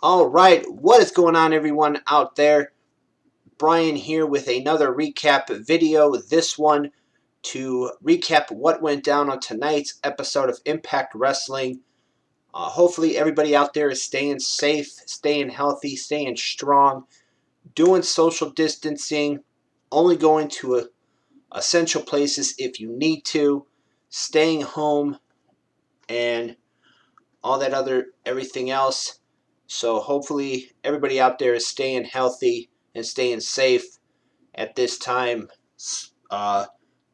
All right, what is going on, everyone out there? Brian here with another recap video. This one to recap what went down on tonight's episode of Impact Wrestling. Hopefully, everybody out there is staying safe, staying healthy, staying strong, doing social distancing, only going to essential places if you need to, staying home, and all that everything else. So hopefully everybody out there is staying healthy and staying safe at this time.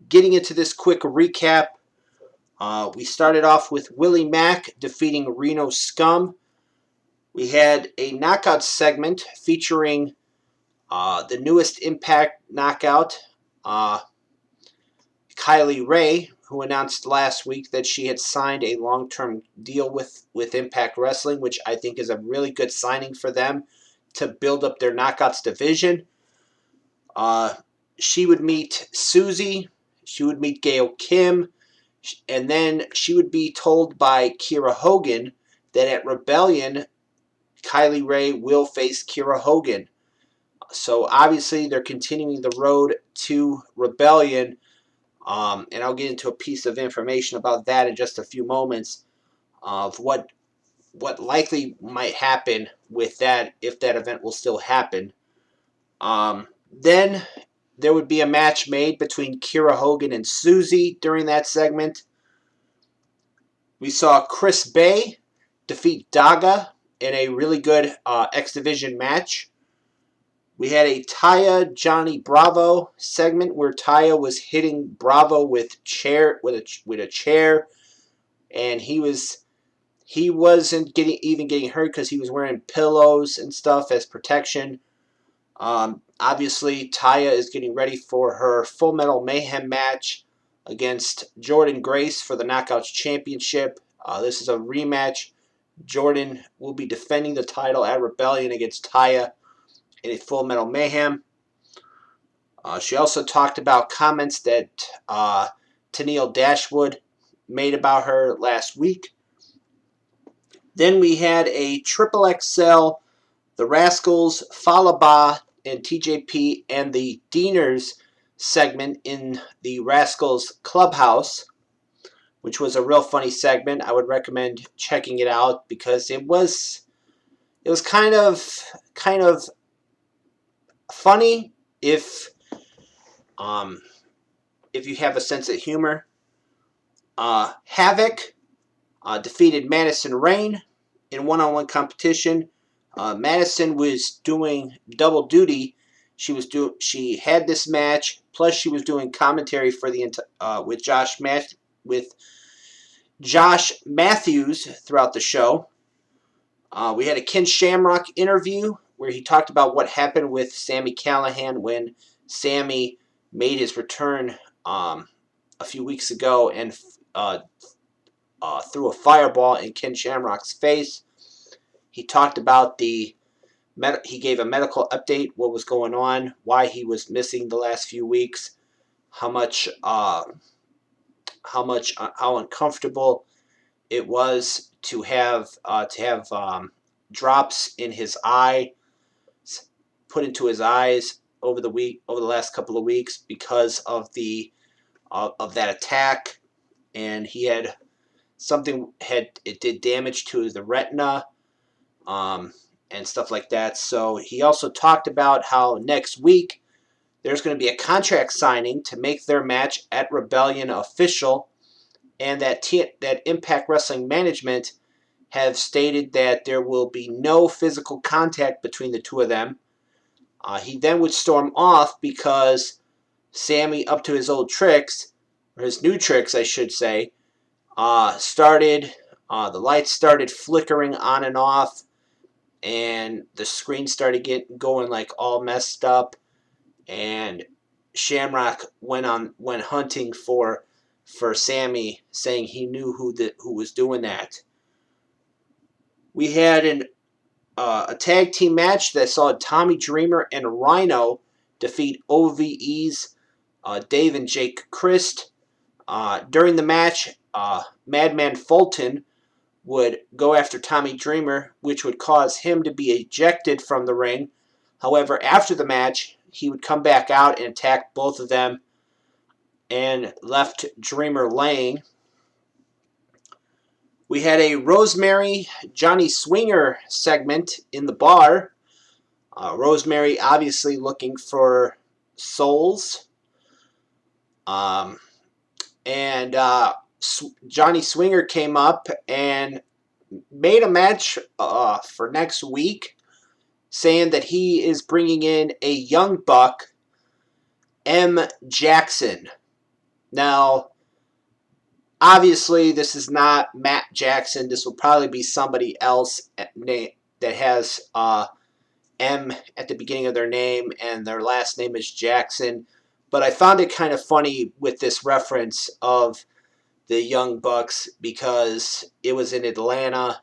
Getting into this quick recap, we started off with Willie Mack defeating Rhyno Scum. We had a knockout segment featuring the newest Impact knockout, Kylie Ray, who announced last week that she had signed a long-term deal with Impact Wrestling, which I think is a really good signing for them to build up their knockouts division. She would meet Susie, she would meet Gail Kim, and then she would be told by Kiera Hogan that at Rebellion, Kylie Ray will face Kiera Hogan. So obviously they're continuing the road to Rebellion. And I'll get into a piece of information about that in just a few moments of what likely might happen with that, if that event will still happen. Then there would be a match made between Kiera Hogan and Susie during that segment. We saw Chris Bay defeat Daga in a really good X Division match. We had a Taya Johnny Bravo segment where Taya was hitting Bravo with a chair, and he wasn't getting hurt because he was wearing pillows and stuff as protection. Obviously, Taya is getting ready for her Full Metal Mayhem match against Jordan Grace for the Knockouts Championship. This is a rematch. Jordan will be defending the title at Rebellion against Taya in a Full Metal Mayhem. She also talked about comments that Tennille Dashwood made about her last week. Then we had a Triple XL, the Rascals, Falaba, and TJP, and the Deaners segment in the Rascals Clubhouse, which was a real funny segment. I would recommend checking it out because it was kind of funny if you have a sense of humor. Havoc defeated Madison Rain in one-on-one competition. Madison was doing double duty. She had this match, plus she was doing commentary for the with Josh Matthews throughout the show. We had a Ken Shamrock interview where he talked about what happened with Sami Callihan when Sami made his return a few weeks ago and threw a fireball in Ken Shamrock's face. He talked about he gave a medical update, what was going on, why he was missing the last few weeks, how uncomfortable it was to have drops in his eye put into his eyes over the last couple of weeks because of that attack, and he had it did damage to the retina, and stuff like that. So he also talked about how next week there's going to be a contract signing to make their match at Rebellion official, and that Impact Wrestling management have stated that there will be no physical contact between the two of them. He then would storm off because Sami, up to his old tricks, or his new tricks, I should say, the lights started flickering on and off, and the screen started going like all messed up, and Shamrock went hunting for Sami, saying he knew who was doing that. We had a tag team match that saw Tommy Dreamer and Rhyno defeat OVE's Dave and Jake Christ. During the match, Madman Fulton would go after Tommy Dreamer, which would cause him to be ejected from the ring. However, after the match, he would come back out and attack both of them and left Dreamer laying. We had a Rosemary Johnny Swinger segment in the bar. Rosemary obviously looking for souls. And Johnny Swinger came up and made a match for next week, saying that he is bringing in a young buck, M. Jackson. Now, obviously, this is not Matt Jackson. This will probably be somebody else that has M at the beginning of their name and their last name is Jackson. But I found it kind of funny with this reference of the Young Bucks because it was in Atlanta.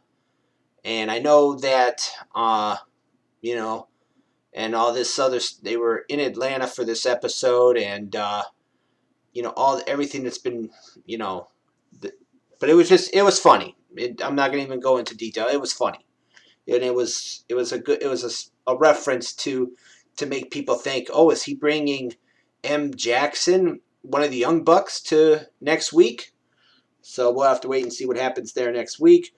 And I know that, and all this other, they were in Atlanta for this episode and, everything that's been, but it was funny. I'm not going to even go into detail. It was funny. And it was a reference to make people think, oh, is he bringing M. Jackson, one of the Young Bucks, to next week? So we'll have to wait and see what happens there next week.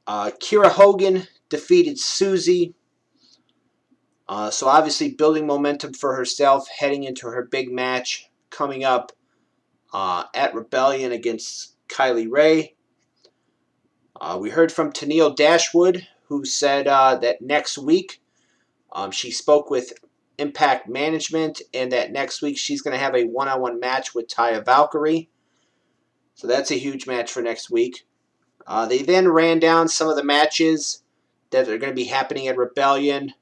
Kiera Hogan defeated Susie. So obviously building momentum for herself heading into her big match coming up at Rebellion against Kylie Ray. We heard from Tennille Dashwood, who said that next week she spoke with Impact Management and that next week she's going to have a one-on-one match with Taya Valkyrie. So that's a huge match for next week. They then ran down some of the matches that are going to be happening at Rebellion,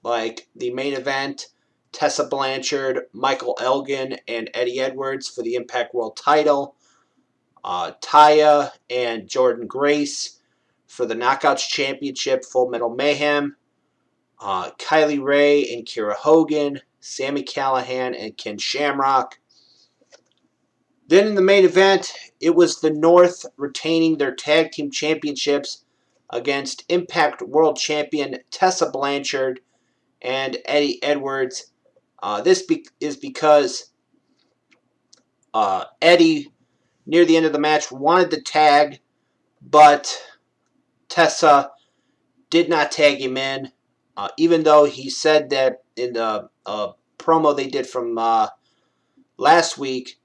like the main event, Tessa Blanchard, Michael Elgin, and Eddie Edwards for the Impact World title. Taya and Jordan Grace for the Knockouts Championship, Full Metal Mayhem. Kylie Ray and Kiera Hogan, Sami Callihan and Ken Shamrock. Then in the main event, it was the North retaining their tag team championships against Impact World Champion Tessa Blanchard and Eddie Edwards. This is because Eddie, near the end of the match, wanted the tag, but Tessa did not tag him in, even though he said that in the promo they did from last week,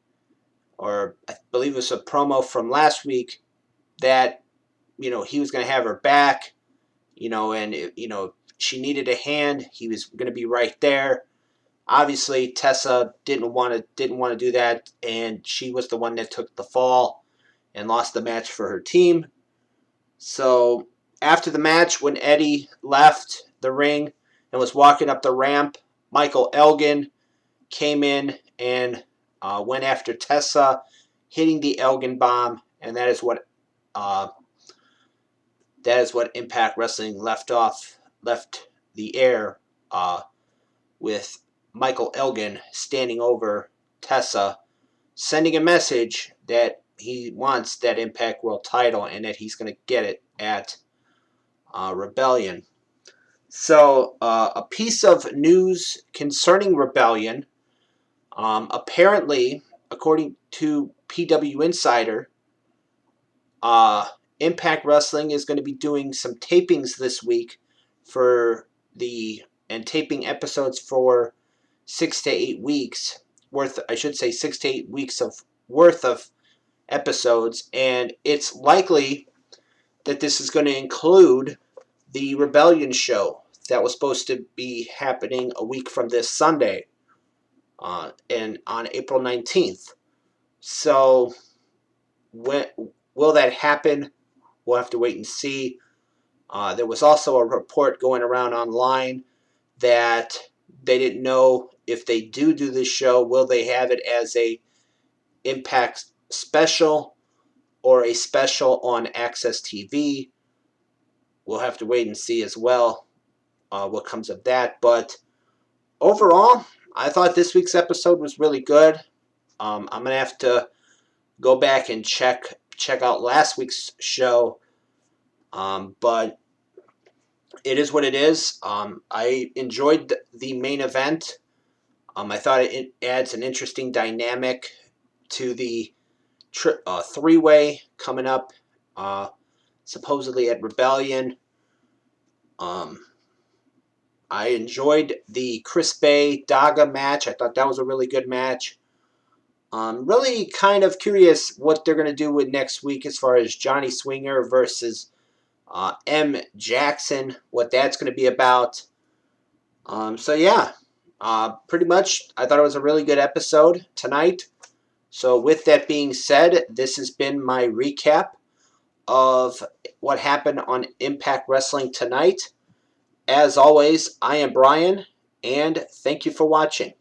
or I believe it was a promo from last week, that he was going to have her back, and she needed a hand. He was going to be right there. Obviously, Tessa didn't want to do that, and she was the one that took the fall and lost the match for her team. So after the match, when Eddie left the ring and was walking up the ramp, Michael Elgin came in and went after Tessa, hitting the Elgin bomb, and that is what Impact Wrestling left the air with Michael Elgin standing over Tessa, sending a message that he wants that Impact World title and that he's going to get it at Rebellion. So a piece of news concerning Rebellion. Apparently, according to PW Insider, Impact Wrestling is going to be doing some tapings this week and taping episodes for 6 to 8 weeks worth. I should say 6 to 8 weeks worth of episodes, and it's likely that this is going to include the Rebellion show that was supposed to be happening a week from this Sunday, and on April 19th. So, will that happen? We'll have to wait and see. There was also a report going around online that they didn't know if they do this show, will they have it as a Impact special or a special on Access TV? We'll have to wait and see as well what comes of that. But overall, I thought this week's episode was really good. I'm going to have to go back and check out last week's show But it is what it is. I enjoyed the main event. I thought it adds an interesting dynamic to the three-way coming up, supposedly at Rebellion. I enjoyed the Chris Bay Daga match. I thought that was a really good match. Really kind of curious what they're going to do with next week as far as Johnny Swinger versus M. Jackson, what that's going to be about. So yeah, pretty much I thought it was a really good episode tonight. So with that being said, this has been my recap of what happened on Impact Wrestling tonight. As always, I am Brian, and thank you for watching.